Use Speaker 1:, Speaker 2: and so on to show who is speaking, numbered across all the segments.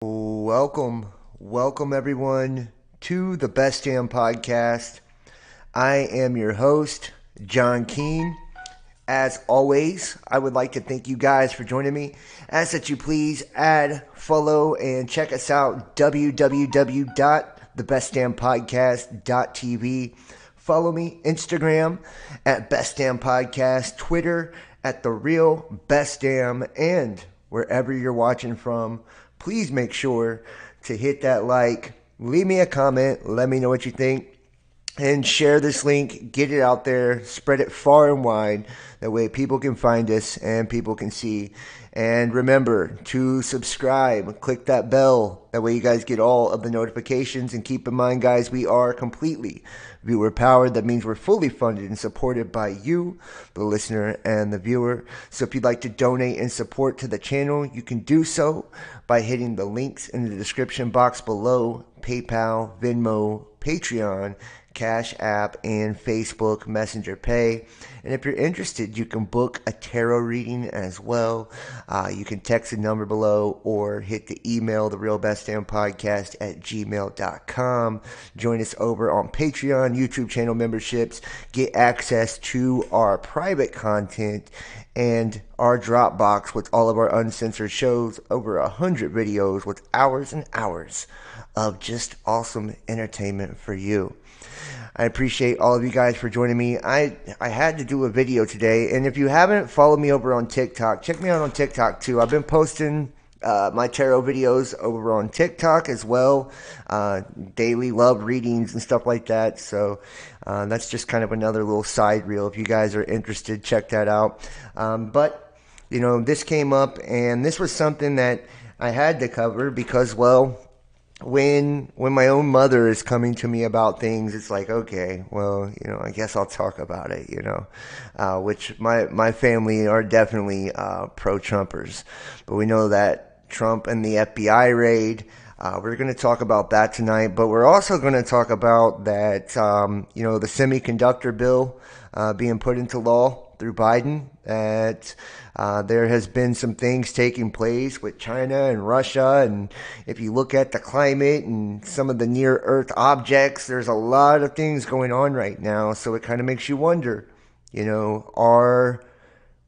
Speaker 1: Welcome everyone to the Best Damn Podcast. I am your host, John Keene. As always, I would like to thank you guys for joining me. Ask that you please add, follow, and check us out, www.thebestdamnpodcast.tv. Follow me, Instagram at Best Damn Podcast, Twitter at The Real Best Damn, and wherever you're watching from, please make sure to hit that like, leave me a comment, let me know what you think, and share this link, get it out there, spread it far and wide. That way people can find us and people can see. And remember to subscribe, click that bell. That way you guys get all of the notifications. And keep in mind, guys, we are completely viewer powered. That means we're fully funded and supported by you, the listener and the viewer. So if you'd like to donate and support to the channel, you can do so by hitting the links in the description box below: PayPal, Venmo, Patreon, Cash App, and Facebook Messenger Pay. And if you're interested, you can book a tarot reading as well. You can text the number below or hit the email, therealbestdampodcast@gmail.com. Join us over on Patreon, YouTube channel memberships. Get access to our private content and our Dropbox with all of our uncensored shows, over 100 videos with hours and hours of just awesome entertainment for you. I appreciate all of you guys for joining me. I had to do a video today, and if you haven't followed me over on TikTok, check me out on TikTok too. I've been posting my tarot videos over on TikTok as well, daily love readings and stuff like that. So that's just kind of another little side reel. If you guys are interested, check that out. But you know, this came up, and this was something that I had to cover because, well, when my own mother is coming to me about things, it's like, okay, well, you know, I guess I'll talk about it, you know, which my family are definitely pro-Trumpers. But we know that Trump and the FBI raid, we're going to talk about that tonight. But we're also going to talk about that, you know, the semiconductor bill being put into law through Biden, that there has been some things taking place with China and Russia, and if you look at the climate and some of the near-Earth objects, there's a lot of things going on right now, so it kind of makes you wonder, you know, are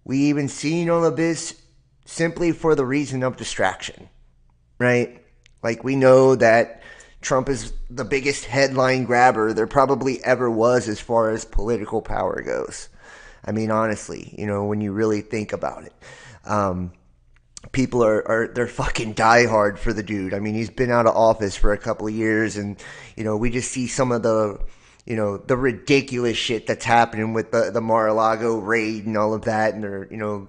Speaker 1: we even seeing all of this simply for the reason of distraction, right? Like, we know that Trump is the biggest headline grabber there probably ever was as far as political power goes. I mean, honestly, you know, when you really think about it, people they're fucking diehard for the dude. I mean, he's been out of office for a couple of years, and, you know, we just see some of the, you know, the ridiculous shit that's happening with the Mar-a-Lago raid and all of that, and they're, you know,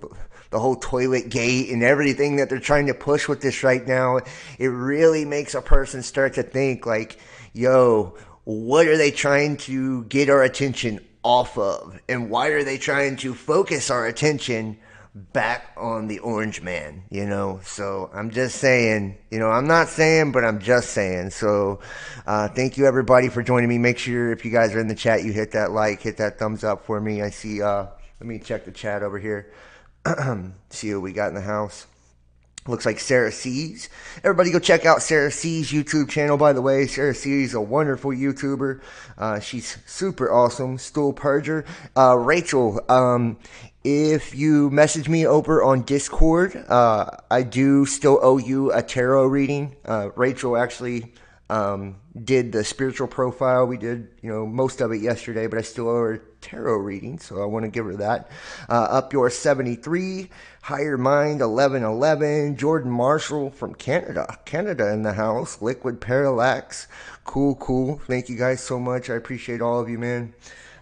Speaker 1: the whole toilet gate and everything that they're trying to push with this right now. It really makes a person start to think like, yo, what are they trying to get our attention off of, and why are they trying to focus our attention back on the orange man, you know? So I'm just saying, you know, I'm not saying, but I'm just saying. So thank you everybody for joining me. Make sure if you guys are in the chat, you hit that like, hit that thumbs up for me. I see, let me check the chat over here. See what we got in the house. Looks like Sarah C's. Everybody go check out Sarah C's YouTube channel, by the way. Sarah C is a wonderful YouTuber. She's super awesome. Stool Purger. Rachel, if you message me over on Discord, I do still owe you a tarot reading. Rachel actually did the spiritual profile. We did, you know, most of it yesterday, but I still owe her a tarot reading, so I want to give her that. Up Your 73, Higher Mind 1111, Jordan Marshall from Canada in the house, Liquid Parallax, cool. Thank you guys so much. I appreciate all of you, man.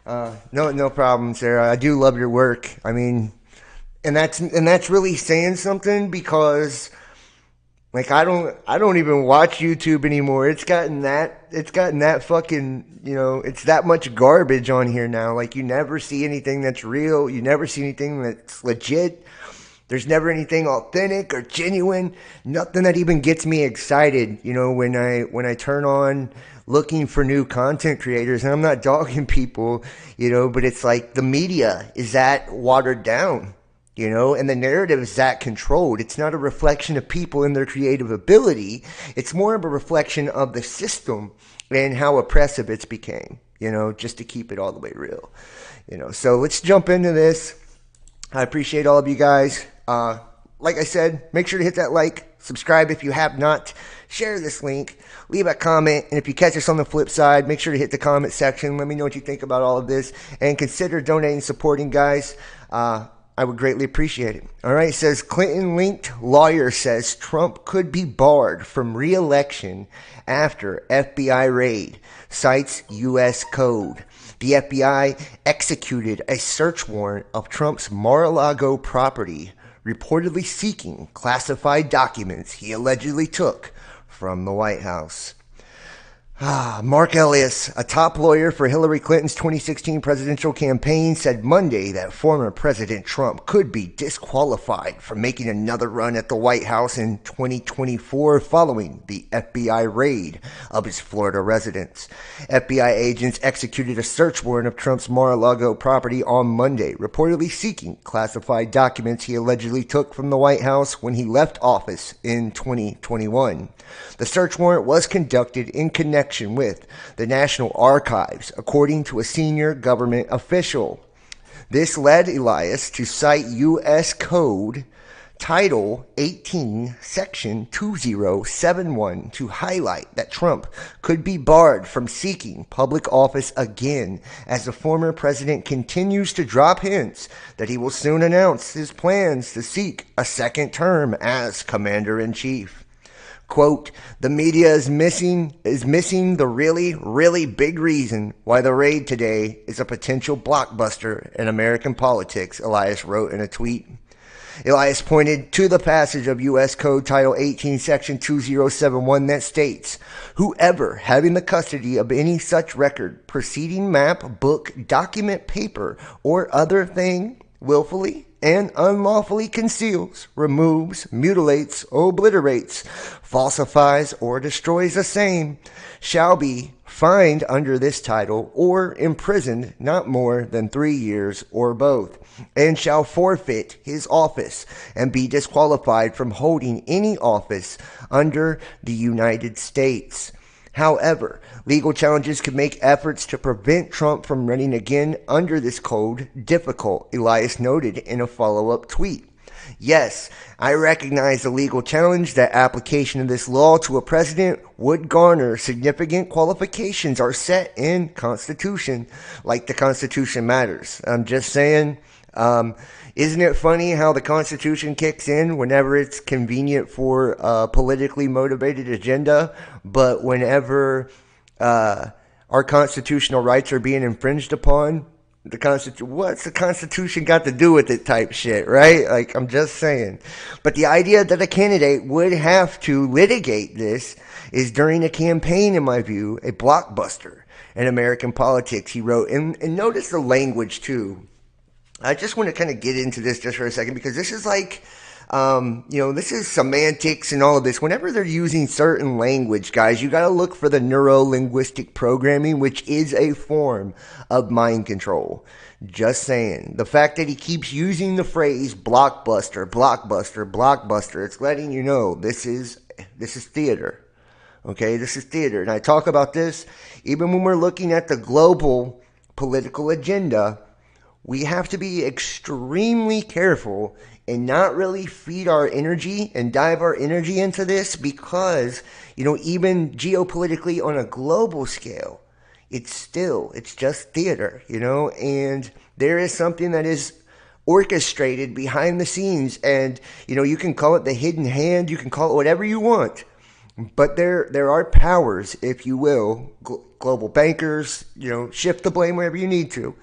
Speaker 1: No problem, Sarah. I do love your work. I mean, and that's really saying something, because like, I don't even watch YouTube anymore. It's gotten that fucking, you know, it's that much garbage on here now. Like, you never see anything that's real. You never see anything that's legit. There's never anything authentic or genuine. Nothing that even gets me excited, you know, when I turn on looking for new content creators. And I'm not dogging people, you know, but it's like the media is that watered down. And the narrative is that controlled. It's not a reflection of people and their creative ability. It's more of a reflection of the system and how oppressive it's became, just to keep it all the way real. So let's jump into this. I appreciate all of you guys. Like I said, make sure to hit that like, subscribe if you have not, share this link, leave a comment, and if you catch us on the flip side, make sure to hit the comment section. Let me know what you think about all of this, and consider donating, supporting, guys. I would greatly appreciate it. All right, it says Clinton-linked lawyer says Trump could be barred from re-election after FBI raid, cites U.S. code. The FBI executed a search warrant of Trump's Mar-a-Lago property, reportedly seeking classified documents he allegedly took from the White House. Mark Elias, a top lawyer for Hillary Clinton's 2016 presidential campaign, said Monday that former President Trump could be disqualified from making another run at the White House in 2024 following the FBI raid of his Florida residence. FBI agents executed a search warrant of Trump's Mar-a-Lago property on Monday, reportedly seeking classified documents he allegedly took from the White House when he left office in 2021. The search warrant was conducted in connection with the National Archives, according to a senior government official. This led Elias to cite U.S. Code Title 18, Section 2071 to highlight that Trump could be barred from seeking public office again as the former president continues to drop hints that he will soon announce his plans to seek a second term as commander-in-chief. Quote, the media is missing the really, really big reason why the raid today is a potential blockbuster in American politics, Elias wrote in a tweet. Elias pointed to the passage of U.S. Code Title 18, Section 2071 that states, whoever having the custody of any such record, proceeding, map, book, document, paper, or other thing, willfully and unlawfully conceals, removes, mutilates, obliterates, falsifies, or destroys the same, shall be fined under this title or imprisoned not more than 3 years or both, and shall forfeit his office and be disqualified from holding any office under the United States. However, legal challenges could make efforts to prevent Trump from running again under this code difficult, Elias noted in a follow-up tweet. Yes, I recognize the legal challenge that application of this law to a president would garner significant qualifications are set in Constitution, like the Constitution matters. I'm just saying, isn't it funny how the Constitution kicks in whenever it's convenient for a politically motivated agenda, but whenever our constitutional rights are being infringed upon, what's the Constitution got to do with it type shit, right? Like, I'm just saying. But the idea that a candidate would have to litigate this is, during a campaign, in my view, a blockbuster in American politics, he wrote. And notice the language, too. I just want to kind of get into this just for a second, because this is like, this is semantics and all of this. Whenever they're using certain language, guys, you got to look for the neuro-linguistic programming, which is a form of mind control. Just saying. The fact that he keeps using the phrase blockbuster, blockbuster, blockbuster, it's letting you know this is theater. Okay, this is theater. And I talk about this even when we're looking at the global political agenda. We have to be extremely careful and not really feed our energy and dive our energy into this, because, even geopolitically on a global scale, it's just theater, and there is something that is orchestrated behind the scenes, and, you can call it the hidden hand, you can call it whatever you want, but there are powers, if you will, global bankers, shift the blame wherever you need to.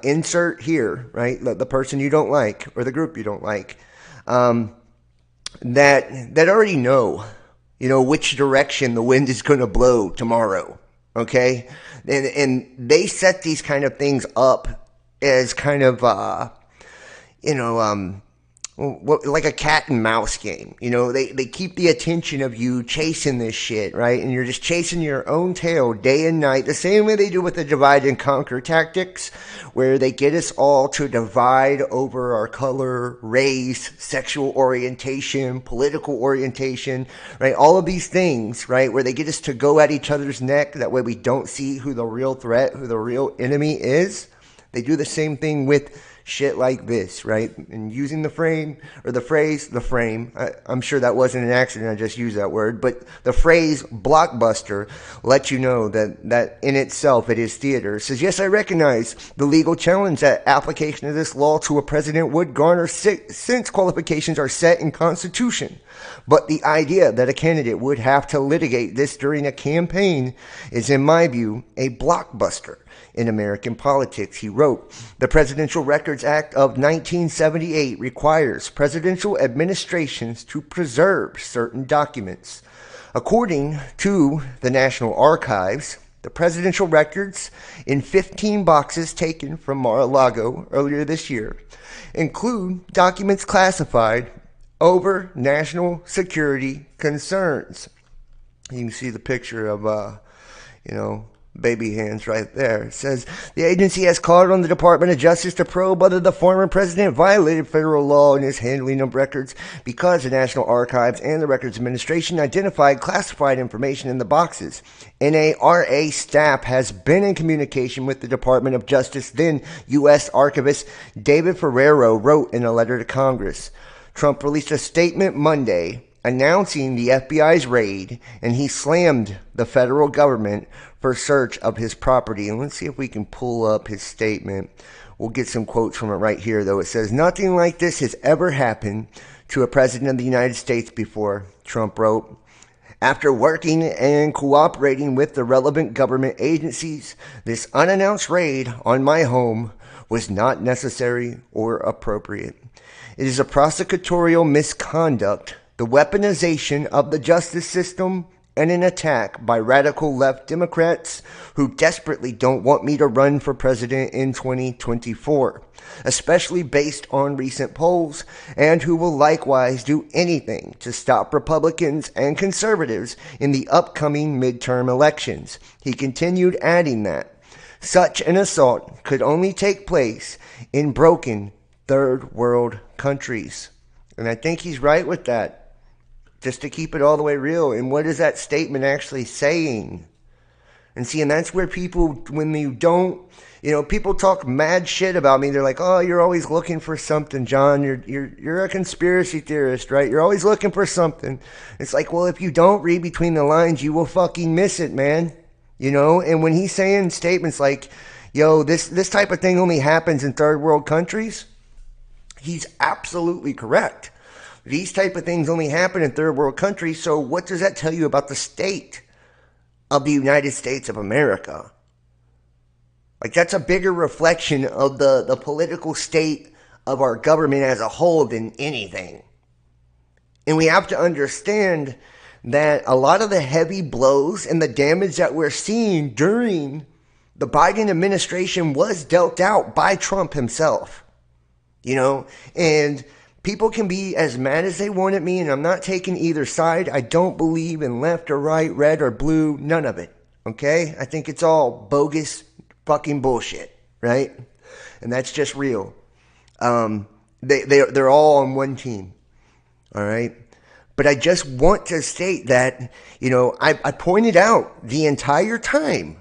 Speaker 1: Insert here, right? The person you don't like or the group you don't like, that already know, which direction the wind is going to blow tomorrow. Okay, and they set these kind of things up as kind of like a cat and mouse game. You know, they keep the attention of you chasing this shit, right? And you're just chasing your own tail day and night, the same way they do with the divide and conquer tactics, where they get us all to divide over our color, race, sexual orientation, political orientation, right? All of these things, right? Where they get us to go at each other's neck. That way we don't see who the real threat, who the real enemy is. They do the same thing with shit like this, right? And using the frame, or the phrase, the frame, I'm sure that wasn't an accident, I just used that word, but the phrase blockbuster lets you know that in itself it is theater. It says, yes, I recognize the legal challenge that application of this law to a president would garner since qualifications are set in Constitution. But the idea that a candidate would have to litigate this during a campaign is, in my view, a blockbuster in American politics. He wrote, the Presidential Records Act of 1978 requires presidential administrations to preserve certain documents. According to the National Archives, the presidential records in 15 boxes taken from Mar-a-Lago earlier this year include documents classified over national security concerns. You can see the picture of, baby hands right there. It says, the agency has called on the Department of Justice to probe whether the former president violated federal law in his handling of records because the National Archives and the Records Administration identified classified information in the boxes. NARA staff has been in communication with the Department of Justice. Then U.S. Archivist David Ferrero wrote in a letter to Congress. Trump released a statement Monday announcing the FBI's raid, and he slammed the federal government for search of his property. And let's see if we can pull up his statement. We'll get some quotes from it right here, though. It says, nothing like this has ever happened to a president of the United States before, Trump wrote. After working and cooperating with the relevant government agencies, this unannounced raid on my home was not necessary or appropriate. It is a prosecutorial misconduct, the weaponization of the justice system, and an attack by radical left Democrats who desperately don't want me to run for president in 2024, especially based on recent polls, and who will likewise do anything to stop Republicans and conservatives in the upcoming midterm elections. He continued, adding that such an assault could only take place in broken third world countries. And I think he's right with that. Just to keep it all the way real. And what is that statement actually saying? And see, and that's where people, when you don't, people talk mad shit about me. They're like, oh, you're always looking for something, John. You're a conspiracy theorist, right? You're always looking for something. It's like, well, if you don't read between the lines, you will fucking miss it, man. And when he's saying statements like, yo, this type of thing only happens in third world countries, he's absolutely correct. These type of things only happen in third world countries, so what does that tell you about the state of the United States of America? Like, that's a bigger reflection of the political state of our government as a whole than anything. And we have to understand that a lot of the heavy blows and the damage that we're seeing during the Biden administration was dealt out by Trump himself. And people can be as mad as they want at me, and I'm not taking either side. I don't believe in left or right, red or blue, none of it, okay? I think it's all bogus fucking bullshit, right? And that's just real. They're all on one team, all right? But I just want to state that, I pointed out the entire time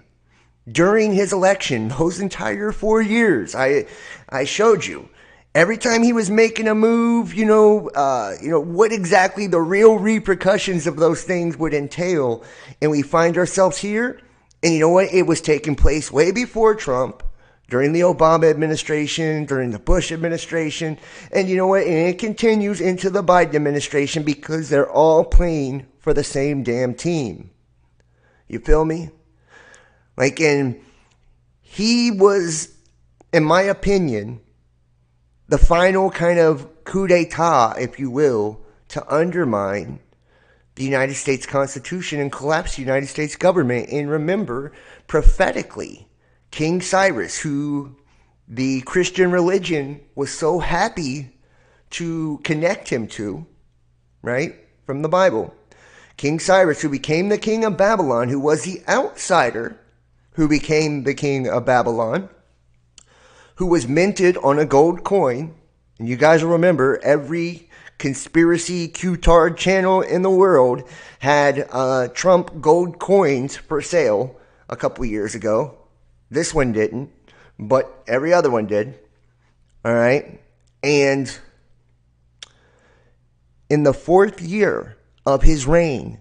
Speaker 1: during his election, those entire 4 years, I showed you. Every time he was making a move, what exactly the real repercussions of those things would entail. And we find ourselves here. And you know what? It was taking place way before Trump, during the Obama administration, during the Bush administration. And you know what? And it continues into the Biden administration because they're all playing for the same damn team. You feel me? And he was, in my opinion, the final kind of coup d'etat, if you will, to undermine the United States Constitution and collapse the United States government. And remember, prophetically, King Cyrus, who the Christian religion was so happy to connect him to, right, from the Bible. King Cyrus, who became the king of Babylon, who was the outsider who became the king of Babylon, who was minted on a gold coin. And you guys will remember every conspiracy Q-tard channel in the world had Trump gold coins for sale a couple years ago. This one didn't, but every other one did. All right. And in the 4th year of his reign,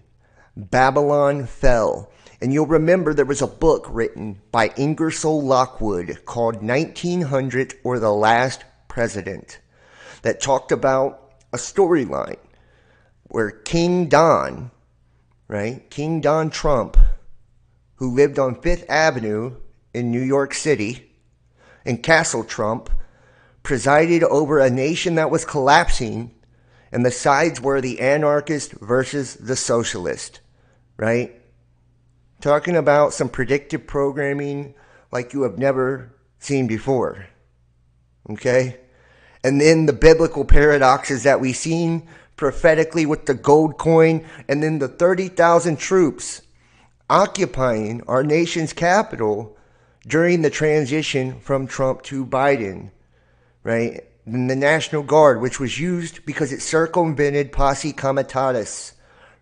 Speaker 1: Babylon fell. And you'll remember there was a book written by Ingersoll Lockwood called 1900 or The Last President that talked about a storyline where King Don, right, King Don Trump, who lived on 5th Avenue in New York City, and Castle Trump, presided over a nation that was collapsing, and the sides were the anarchist versus the socialist, right? Talking about some predictive programming like you have never seen before. Okay? And then the biblical paradoxes that we've seen prophetically with the gold coin, and then the 30,000 troops occupying our nation's capital during the transition from Trump to Biden, right? And the National Guard, which was used because it circumvented posse comitatus,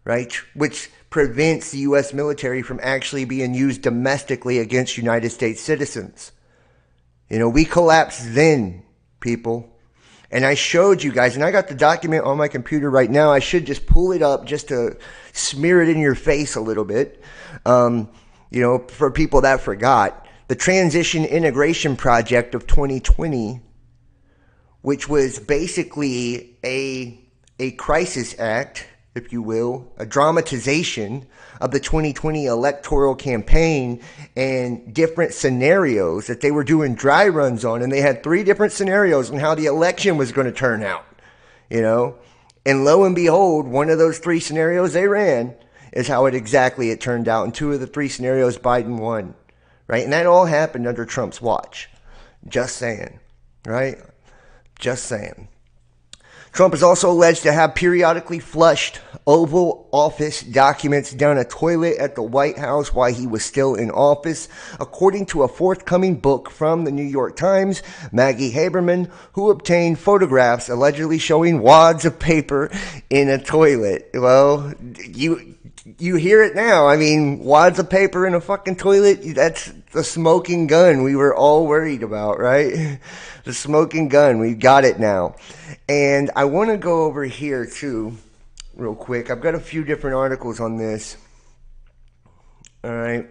Speaker 1: right? Which prevents the U.S. military from actually being used domestically against United States citizens. You know, we collapsed then, people. And I showed you guys, and I got the document on my computer right now. I should just pull it up just to smear it in your face a little bit. You know, for people that forgot. The Transition Integration Project of 2020, which was basically a crisis act, if you will, a dramatization of the 2020 electoral campaign and different scenarios that they were doing dry runs on. And they had 3 different scenarios on how the election was going to turn out, you know. And lo and behold, one of those 3 scenarios they ran is how it turned out. And 2 of the 3 scenarios, Biden won, right? And that all happened under Trump's watch. Just saying, right? Just saying. Trump is also alleged to have periodically flushed Oval Office documents down a toilet at the White House while he was still in office, according to a forthcoming book from the New York Times. Maggie Haberman, who obtained photographs allegedly showing wads of paper in a toilet. Well, you hear it now. I mean, wads of paper in a fucking toilet, that's the smoking gun we were all worried about, right? The smoking gun, we got it now. And I want to go over here too, real quick. I've got a few different articles on this. All right.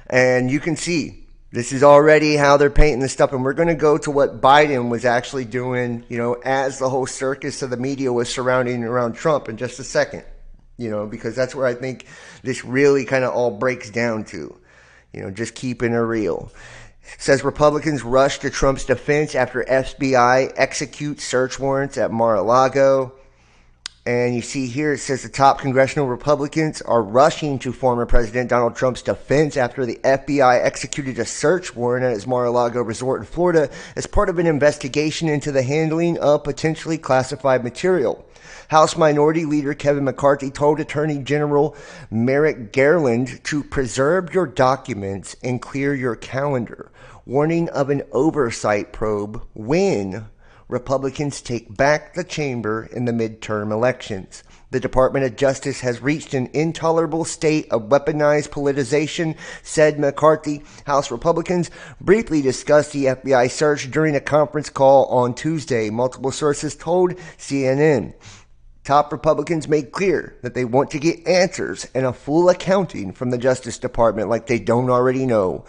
Speaker 1: And you can see this is already how they're painting this stuff. And we're going to go to what Biden was actually doing, you know, as the whole circus of the media was surrounding around Trump in just a second, you know, because that's where I think this really kind of all breaks down to, you know, just keeping it real. It says Republicans rush to Trump's defense after FBI executes search warrants at Mar-a-Lago. And you see here, it says the top congressional Republicans are rushing to former President Donald Trump's defense after the FBI executed a search warrant at his Mar-a-Lago resort in Florida as part of an investigation into the handling of potentially classified material. House Minority Leader Kevin McCarthy told Attorney General Merrick Garland to preserve your documents and clear your calendar, warning of an oversight probe when Republicans take back the chamber in the midterm elections. The Department of Justice has reached an intolerable state of weaponized politicization, said McCarthy. House Republicans briefly discussed the FBI search during a conference call on Tuesday, multiple sources told CNN. Top Republicans made clear that they want to get answers and a full accounting from the Justice Department like they don't already know.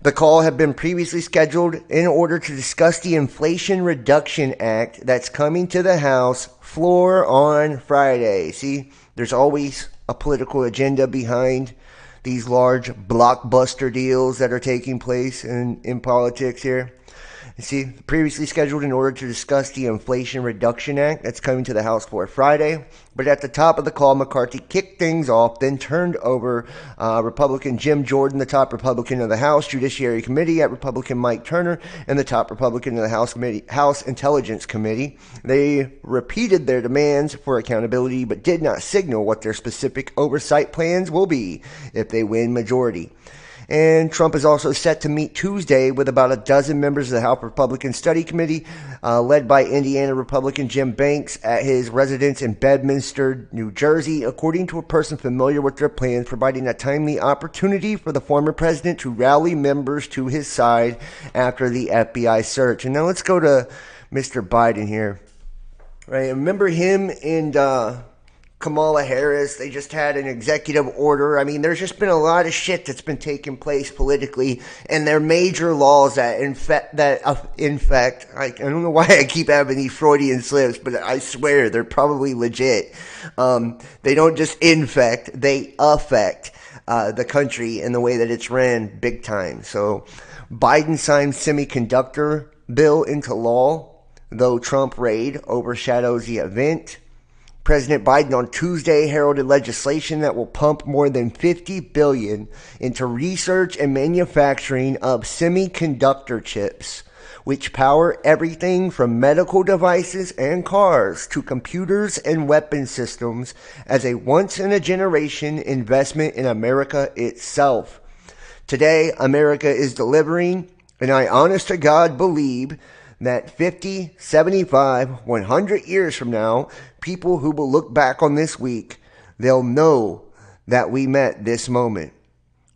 Speaker 1: The call had been previously scheduled in order to discuss the Inflation Reduction Act that's coming to the House floor on Friday. See, there's always a political agenda behind these large blockbuster deals that are taking place in politics here. See, previously scheduled in order to discuss the Inflation Reduction Act that's coming to the House floor Friday. But at the top of the call, McCarthy kicked things off, then turned over Republican Jim Jordan, the top Republican of the House Judiciary Committee, at Republican Mike Turner, and the top Republican of the House Intelligence Committee. They repeated their demands for accountability, but did not signal what their specific oversight plans will be if they win majority. And Trump is also set to meet Tuesday with about a dozen members of the House Republican Study Committee, led by Indiana Republican Jim Banks, at his residence in Bedminster, New Jersey, according to a person familiar with their plans, providing a timely opportunity for the former president to rally members to his side after the FBI search. And now let's go to Mr. Biden here. Right, remember him and Kamala Harris? They just had an executive order. I mean, there's just been a lot of shit that's been taking place politically, and they're major laws that infect. I don't know why I keep having these Freudian slips, but I swear they're probably legit. They don't just infect; they affect the country and the way that it's ran big time. So, Biden signed semiconductor bill into law, though Trump raid overshadows the event. President Biden on Tuesday heralded legislation that will pump more than $50 billion into research and manufacturing of semiconductor chips, which power everything from medical devices and cars to computers and weapon systems, as a once-in-a-generation investment in America itself. Today, America is delivering, and I honest to God believe that 50, 75, 100 years from now, people who will look back on this week, they'll know that we met this moment,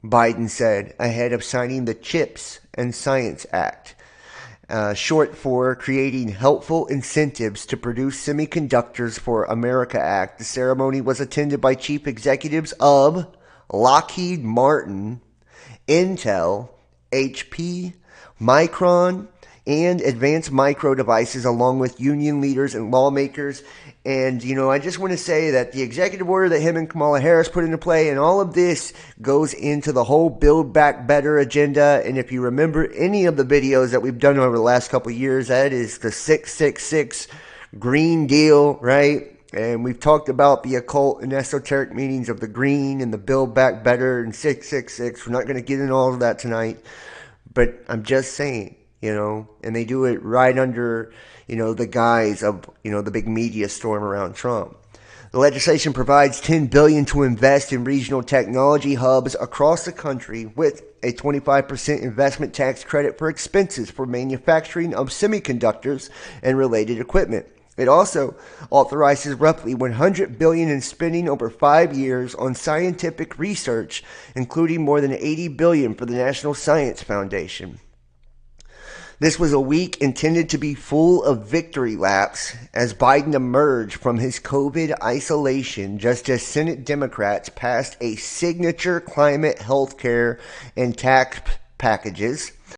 Speaker 1: Biden said ahead of signing the CHIPS and Science Act, short for Creating Helpful Incentives to Produce Semiconductors for America Act. The ceremony was attended by chief executives of Lockheed Martin, Intel, HP, Micron, and Advanced Micro Devices, along with union leaders and lawmakers. And, I just want to say that the executive order that him and Kamala Harris put into play, and all of this goes into the whole Build Back Better agenda. And if you remember any of the videos that we've done over the last couple of years, that is the 666 Green Deal, right? And we've talked about the occult and esoteric meanings of the green and the Build Back Better and 666. We're not going to get into all of that tonight. But I'm just saying, and they do it right under, the guise of, the big media storm around Trump. The legislation provides $10 billion to invest in regional technology hubs across the country, with a 25% investment tax credit for expenses for manufacturing of semiconductors and related equipment. It also authorizes roughly $100 billion in spending over 5 years on scientific research, including more than $80 billion for the National Science Foundation. This was a week intended to be full of victory laps as Biden emerged from his COVID isolation, just as Senate Democrats passed a signature climate, health care, and tax packages